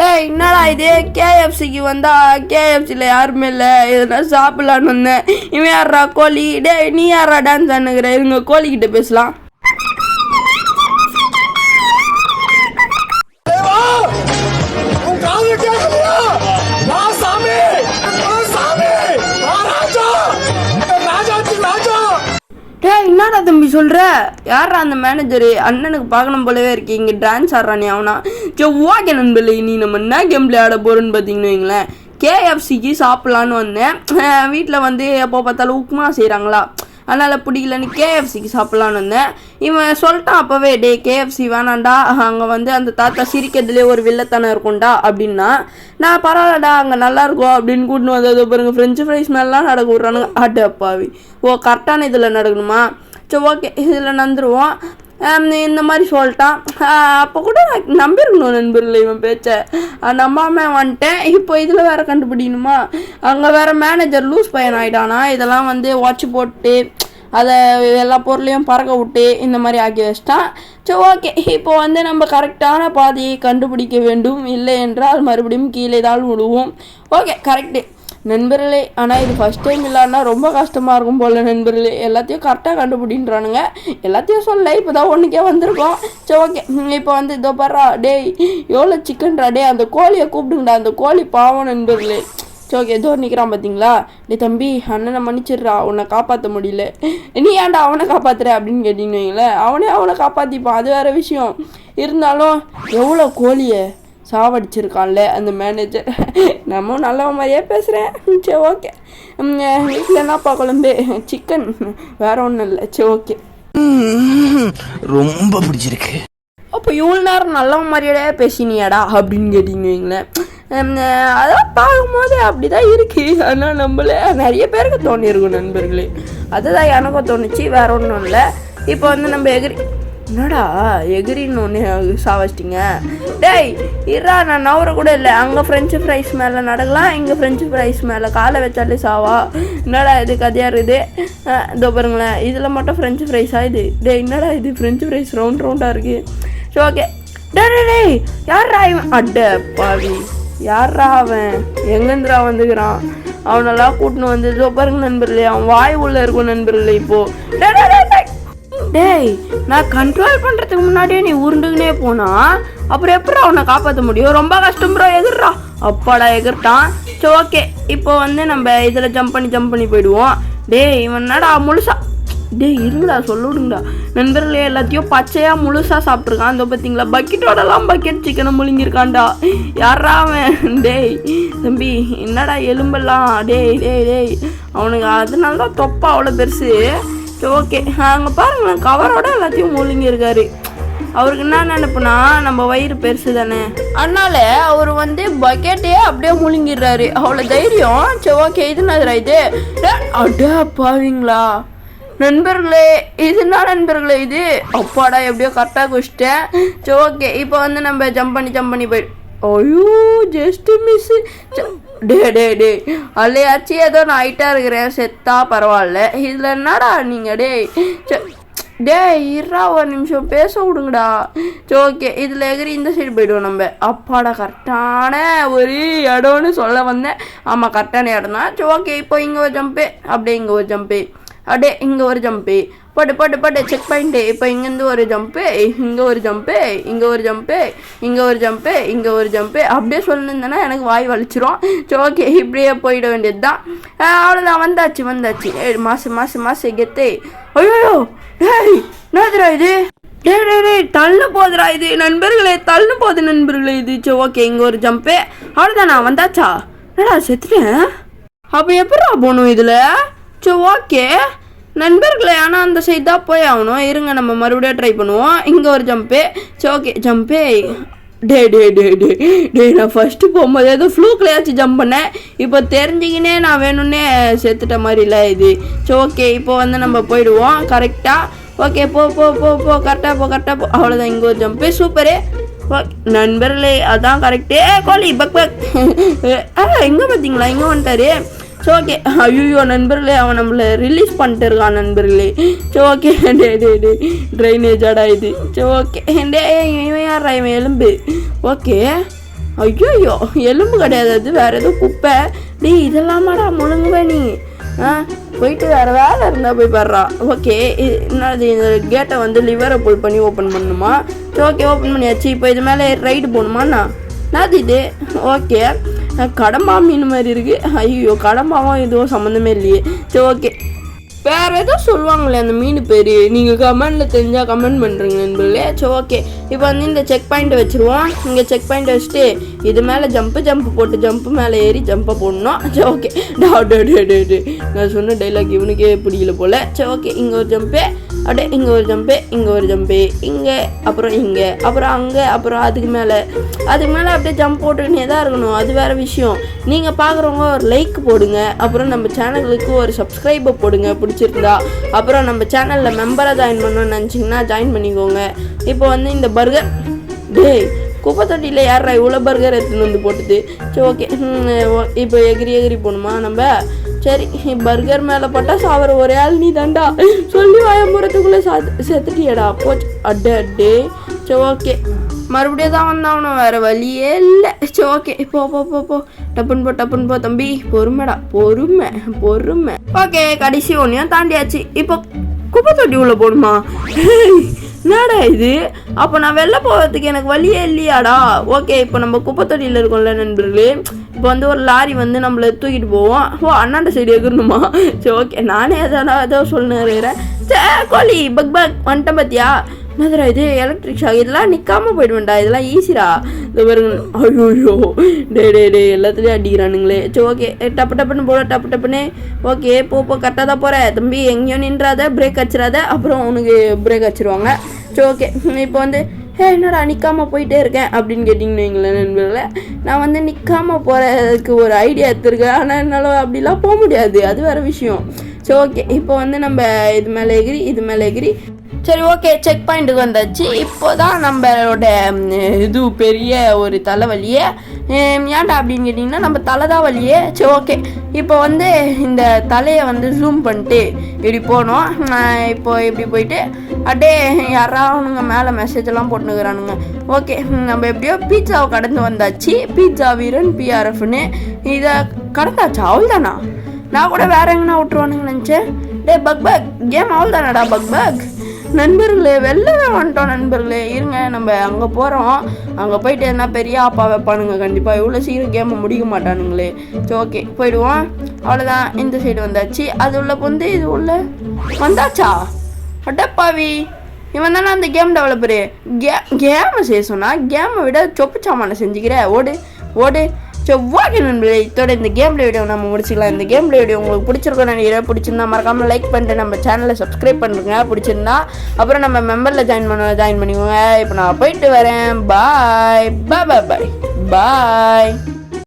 டேய் என்னடா இது கேஎஃப்சிக்கு வந்தா கேஎஃப்சியில் யாருமே இல்லை எதுனா சாப்பிட்லான்னு வந்தேன். இவன் யாரா கோழி? டேய் நீ யாரா டான்ஸ் ஆனுங்கிற? இவங்க கோழிக்கிட்ட பேசலாம். டேய் என்னடா தம்பி சொல்கிற? யாரா அந்த மேனேஜரு? அண்ணனுக்கு பார்க்கணும் போலவே இருக்கு. இங்கே டான்ஸ் ஆடுறானே அவனா? ஓகே நண்பர்களே, நீ நம்ம என்ன கேம் விளையாட போகிறோன்னு பார்த்தீங்கன்னு வைங்களேன், கேஎஃப்சிக்கு சாப்பிட்லான்னு வந்தேன். வீட்டில் வந்து எப்போ பார்த்தாலும் உப்புமா செய்கிறாங்களா, அதனால் பிடிக்கலன்னு கேஎஃப்சிக்கு சாப்பிட்லான்னு வந்தேன். இவன் சொல்லிட்டான் அப்போவே, டே கேஎஃப்சி வேணாண்டா, அங்கே வந்து அந்த தாத்தா சிரிக்கிறதுலேயே ஒரு வில்லத்தனம் இருக்கும்டா அப்படின்னா. நான் பரவாயில்லடா அங்கே நல்லாயிருக்கும் அப்படின்னு கூட்டின்னு வந்தது பாருங்க. ஃப்ரெஞ்சு ஃப்ரைஸ் மேலாம் நடக்க விட்றானுங்க. அப்பாவி, ஓ கரெக்டான இதில் நடக்கணுமா? சரி ஓகே இதில் நந்துருவோம். இந்த மாதிரி சொல்லிட்டான். அப்போ கூட நான் நம்பியிருக்கணும் நண்பர்களே இவன் பேச்சை. நம்பாமல் வந்துட்டேன். இப்போ இதில் வேறு கண்டுபிடிக்கணுமா? அங்கே வேறு மேனேஜர் லூஸ் பையன் ஆகிட்டானா. இதெல்லாம் வந்து வாட்ச் போட்டு அதை எல்லா பொருளையும் பறக்க விட்டு இந்த மாதிரி ஆக்கி வச்சிட்டான். சரி ஓகே, இப்போ வந்து நம்ம கரெக்டான பாதையை கண்டுபிடிக்க வேண்டும். இல்லை என்றால் மறுபடியும் கீழே தான் விடுவோம். ஓகே கரெக்டு நண்பர்களே. ஆனால் இது ஃபஸ்ட் டைம் இல்லைன்னா ரொம்ப கஷ்டமாக இருக்கும் போல் நண்பர்களே. எல்லாத்தையும் கரெக்டாக கண்டுபிடின்றானுங்க. எல்லாத்தையும் சொல்ல இப்போ தான் ஒன்றுக்கே வந்திருக்கோம். சரி ஓகே, இப்போ வந்து இதோ பர்றா, டேய் எவ்வளோ சிக்கன்ரா, டே அந்த கோழியை கூப்பிடுங்கடா, அந்த கோழி பாவம் நண்பர்களே. சரி ஓகே, ஏதோ நிற்கிறான் பார்த்தீங்களா? டே தம்பி அண்ணனை மன்னிச்சிடுறா, உன்னை காப்பாற்ற முடியல. நீ ஏன்டா அவனை காப்பாற்றுற அப்படின்னு கேட்டிங்கன்னு வைங்களேன், அவனை காப்பாற்றிப்பான், அது வேறு விஷயம். இருந்தாலும் எவ்வளோ கோழியை சாவடிச்சிருக்கான்ல அந்த மேனேஜர். நம்ம நல்ல மாதிரியே பேசுகிறேன். சரி ஓகே, வீட்டில் என்னப்பா குழம்பு? சிக்கன், வேற ஒன்றும் இல்லை. சரி ஓகே, ரொம்ப பிடிச்சிருக்கு. அப்போ இவ்வளோ நேரம் நல்ல மாதிரியே பேசினியாடா அப்படின்னு கேட்டிங்கன்னு வைங்களேன். அதெல்லாம் பார்க்கும்போது அப்படி தான் இருக்குது. ஆனால் நம்மளே நிறைய பேருக்கு தோணியிருக்கும் நண்பர்களே. அதுதான் எனக்கும் தோணுச்சு, வேற ஒன்றும் இல்லை. இப்போ வந்து நம்ம என்னடா எகிரின்னு ஒன்று சாவச்சிட்டிங்க? டேய் இரா, நான் நவர கூட இல்லை. அங்கே ஃப்ரெஞ்சு ஃப்ரைஸ் மேலே நடக்கலாம், இங்கே ஃப்ரெஞ்சு ஃப்ரைஸ் மேலே காலை வச்சாலே சாவா. என்னடா இது கதையாக இருக்குது? இதோ பாருங்களேன், இதில் மட்டும் ஃப்ரெஞ்சு ஃப்ரைஸாக இது. டே என்னடா இது ஃப்ரெஞ்சு ஃப்ரைஸ் ரவுண்டாக இருக்குது. சரி ஓகே, டேய் யாரா இவன்? பாவி யாரா அவன்? எங்கேந்திரா வந்துக்கிறான்? அவனெல்லாம் கூட்டின்னு வந்து இதோ பாருங்க நண்பர்களே, அவன் வாய் உள்ளே இருக்கும் நண்பர்களே. இப்போது டேய் நான் கண்ட்ரோல் பண்ணுறதுக்கு முன்னாடியே நீ உருண்டுக்குனே போனா அப்புறம் எப்படி அவனை காப்பாற்ற முடியும்? ரொம்ப கஷ்டம் ப்ரோ. எகிர்றா. அப்பாடா எகிர்ட்டான். சரி ஓகே, இப்போ வந்து நம்ம இதில் ஜம்ப் பண்ணி போயிடுவோம். டேய் இவன் என்னடா முழுசா, டேய் இருங்கடா சொல்லுடுங்கடா நண்பர்களே, எல்லாத்தையும் பச்சையாக முழுசாக சாப்பிட்ருக்கான். அந்த பார்த்தீங்களா பக்கெட்டோடலாம் பக்கெட் சிக்கனை முழுங்கியிருக்கான்டா. யாரா அவன்? டேய் தம்பி என்னடா எலும்பெல்லாம்? டேய் டேய் டேய் அவனுக்கு அதனால தான் தொப்பா அவ்வளோ பெருசு. ஓகே, அங்கே பாருங்களேன், கவரோட எல்லாத்தையும் மூழ்கி இருக்காரு. அவருக்கு என்ன நினைப்புனா நம்ம வயிறு பெருசு தானே, அதனால அவர் வந்து பக்கெட்டே அப்படியே முழுங்கிடுறாரு. அவ்வளோ தைரியம். சரி ஓகே, இது என்னதுரா இது? பாவீங்களா நண்பர்களே, இதுனா நண்பர்களே இது? அப்பாடா எப்படியோ கரெக்டாக குடிச்சிட்டேன். சரி ஓகே, இப்போ வந்து நம்ம ஜம்ப் பண்ணி போயிடும். ஐயோ ஜஸ்ட்டு மிஸ்ஸு. டே அல்லையாச்சு ஏதோ நான் ஹைட்டாக இருக்கிறேன், செத்தா பரவாயில்ல. இதில் என்னடா நீங்கள்? டே இருறா ஒரு நிமிஷம் பேச விடுங்கடா. சரி ஓகே, இதில் எகிரி இந்த சைடு போய்டுவோம் நம்ம. அப்பாடா கரெக்டான ஒரு இடம்னு சொல்ல வந்தேன். ஆமாம் கரெக்டான இடம் தான். சரி ஓகே, இப்போ இங்கே ஒரு ஜம்ப்பு, அப்படியே இங்கே ஒரு ஜம்ப்பு, அப்படியே இங்கே ஒரு ஜம்ப்பு, போட்டு செக் பாயிண்ட்டு. இப்போ இங்கேருந்து ஒரு ஜம்ப்பு, இங்கே ஒரு ஜம்ப்பு, இங்கே ஒரு ஜம்ப்பு, இங்கே ஒரு ஜம்ப்பு, இங்கே ஒரு ஜம்ப்பு, அப்படியே சொல்லியிருந்தேன்னா எனக்கு வாய் வலிச்சிரும். சரி ஓகே, இப்படியே போயிட வேண்டியது தான். அவ்வளோதான், வந்தாச்சு. மாசு கெத்து. ஐயோ டேய் என்னதுரா இது? டேய் தள்ளு போதுரா இது நண்பர்களே, தள்ளு போகுது நண்பர்களே இது. சரி ஓகே, இங்கே ஒரு ஜம்ப்பு, அவ்வளோதானா? வந்தாச்சா? என்னடா செத்துட்டேன். அப்போ எப்படா போகணும் இதில்? சரி ஓகே நண்பர்களே, ஆனால் அந்த சைடு தான் போய் ஆகணும். இருங்க நம்ம மறுபடியும் ட்ரை பண்ணுவோம். இங்கே ஒரு ஜம்ப்பு. சரி ஓகே ஜம்ப்பு. டே நான் ஃபஸ்ட்டு போகும்போது ஏதோ ஃப்ளூக்லையாச்சும் ஜம்ப் பண்ணேன். இப்போ தெரிஞ்சிக்கினே நான் வேணும்னே செத்துட்ட மாதிரி இல்லை இது. சரி ஓகே, இப்போ வந்து நம்ம போயிடுவோம் கரெக்டாக. ஓகே போ கரெக்டாக போ. அவ்வளோதான், இங்கே ஒரு ஜம்ப்பு. சூப்பரு நண்பர்களே, அதான் கரெக்டு. கோழி பக் எங்கே பார்த்தீங்களா? இங்கே வந்துட்டாரு. சரி ஓகே, ஐயோ நண்பர்களே, அவன் நம்மளை ரிலீஸ் பண்ணிட்டு இருக்கான் நண்பர்களே. சரி ஓகே, டே ட்ரைனேஜாடா இது. சரி ஓகே, இவன் யாரா? இவன் எலும்பு. ஓகே ஐயோ எலும்பு கிடையாது, அது வேற ஏதோ குப்பை. டேய் இதெல்லாமாடா முழுங்குவே நீ? போயிட்டு வேறு வேலை இருந்தால் போய் பாடுறா. ஓகே என்னது இந்த கேட்டை வந்து லிவரை புல் பண்ணி ஓப்பன் பண்ணணுமா? சரி ஓகே ஓப்பன் பண்ணியாச்சு. இப்போ இது மேலே ரைடு போகணுமாண்ணா? என்னது இது? ஓகே கடம்பா மீன் மாதிரி இருக்குது. ஐயோ கடம்பாவும் எதுவும் சம்மந்தமே இல்லையே. சரி ஓகே வேறு ஏதோ சொல்லுவாங்களே அந்த மீன் பேர், நீங்கள் கமெண்டில் தெரிஞ்சால் கமெண்ட் பண்ணுறீங்க நண்பர்களே. சரி ஓகே இப்போ வந்து இந்த செக் பாயிண்ட்டை வச்சுருவோம். இங்கே செக் பாயிண்ட்டை வச்சுட்டு இது மேலே ஜம்ப்பு போட்டு ஜம்ப்பு மேலே ஏறி ஜம்பை போடணும். சரி ஓகே நான் சொன்ன டைலாக் இவனுக்கே பிடிக்கல போல். சரி ஓகே இங்கே ஒரு ஜம்பு, அப்படியே இங்கே ஒரு ஜம்பு, இங்கே ஒரு ஜம்பு, இங்கே அப்புறம் இங்கே அப்புறம் அங்கே அப்புறம் அதுக்கு மேலே அப்படியே ஜம்ப் போட்டுக்கினே தான் இருக்கணும். அது வேறு விஷயம். நீங்கள் பார்க்குறவங்க ஒரு லைக் போடுங்க, அப்புறம் நம்ம சேனலுக்கு ஒரு சப்ஸ்கிரைபை போடுங்க பிடிச்சிருந்தா. அப்புறம் நம்ம சேனலில் மெம்பராக ஜாயின் பண்ணணும்னு நினச்சிங்கன்னா ஜாயின் பண்ணிக்கோங்க. இப்போ வந்து இந்த பர்கர் டேய் குப்பை தொட்டியில் யாரா இவ்வளோ பர்கர் எடுத்துன்னு வந்து போட்டுது. சரி ஓகே இப்போ எகிரி போகணுமா நம்ம? சரி பர்கர் மேலே போட்டால் சாவர ஒரே ஆள் நீ தாண்டா. சொல்லி வாயம்புறத்துக்குள்ளே செத்துட்டியடா போச்சு அட்டே. சரி ஓகே மறுபடியும் தான் வந்தாகணும், வேறு வழியே இல்லை. சரி ஓகே போ டப்புன்னு போ தம்பி. பொறுமை. ஓகே கடைசி ஒன்றையும் தாண்டியாச்சு. இப்போ குப்பை தொட்டி உள்ள போகணுமா? என்னடா இது? அப்போ நான் வெளில போகிறதுக்கு எனக்கு வழியே இல்லையாடா? ஓகே இப்போ நம்ம குப்பை தொட்டியில் இருக்கோம்ல நண்பர்களே. இப்போ வந்து ஒரு லாரி வந்து நம்மளை தூக்கிட்டு போவோம். அண்ணாண்ட சைடு எகிறணுமா? சரி ஓகே நானே ஏதோ சொல்லுறேன். கோழி பக் வந்துட்டேன் பார்த்தியா? என்னதுடா இது எலக்ட்ரிக் ஷாக்? இதெல்லாம் நிற்காமல் போயிடுவேன்டா, இதெல்லாம் ஈஸிடா. இது பாருங்க. ஐயோ டே எல்லாத்துலேயும் அடிக்கிறானுங்களே. சரி ஓகே டப்புன்னு போட டப்புன்னு. ஓகே போ கரெக்டாக தான் போகிறேன் தம்பி, எங்கேயும் நின்றாத, பிரேக் அடிச்சிடாத, அப்புறம் உனக்கு பிரேக் அடிச்சிருவாங்க. சரி ஓகே இப்போ வந்து என்னடா நிற்காமல் போயிட்டே இருக்கேன் அப்படின்னு கேட்டிங்கன்னு வைங்களேன் நண்பர்களே. நான் வந்து நிற்காமல் போகிறதுக்கு ஒரு ஐடியா எடுத்துருக்கேன், ஆனால் என்னால் அப்படிலாம் போக முடியாது, அது வேறு விஷயம். சரி ஓகே இப்போ வந்து நம்ம இது மேலே எகிரி சரி ஓகே செக் பாயிண்ட்டுக்கு வந்தாச்சு. இப்போ தான் நம்மளோட இது பெரிய ஒரு தலைவலியே. ஏன்டா அப்படின்னு கேட்டிங்கன்னா நம்ம தலை தான் வலியே. சரி ஓகே இப்போ வந்து இந்த தலையை வந்து ஜூம் பண்ணிட்டு இப்படி போனோம். இப்போ இப்படி போயிட்டு அப்படியே யாராவனுங்க மேலே மெசேஜெல்லாம் போட்டுனுக்குறானுங்க. ஓகே நம்ம எப்படியோ பீட்சாவை கடந்து வந்தாச்சு. பீட்சா வீரன் பிஆர்எஃப்னு இதை கடந்தாச்சா? அவள் தானா? நான் கூட வேற எங்கன்னா விட்டுருவானுங்க நினச்சேன். டே பக் கேம் அவள் தானடா பக் நண்பர்களே. வெளிலவே வந்துட்டோம் நண்பர்களே. இருங்க நம்ம அங்கே போகிறோம். அங்கே போயிட்டு என்ன பெரிய ஆப்பா வைப்பானுங்க கண்டிப்பாக. இவ்வளோ சீக்கிரம் கேமை முடிக்க மாட்டானுங்களே. சரி ஓகே போயிடுவோம். அவ்வளோதான் இந்த சைடு வந்தாச்சு. அது உள்ள வந்து இது உள்ள வந்தாச்சா? அட்டப்பாவி இவன் தானே அந்த கேம் டெவலப்பரு. கேமை செய்ய சொன்னால் கேமை விட சொப்பு சாமானை செஞ்சுக்கிற. ஓடு ஓகே நண்பர்களே, இதோட இந்த கேம் வீடியோ நம்ம முடிச்சுக்கலாம். இந்த கேம் வீடியோ உங்களுக்கு பிடிச்சிருக்கோம் நினைக்கிறேன். பிடிச்சிருந்தா மறக்காமல் லைக் பண்ணிட்டு நம்ம சேனலை சப்ஸ்கிரைப் பண்ணுறேங்க பிடிச்சிருந்தா. அப்புறம் நம்ம மெம்பரில் ஜாயின் பண்ணிக்கோங்க. இப்போ நான் போயிட்டு வரேன். பாய்.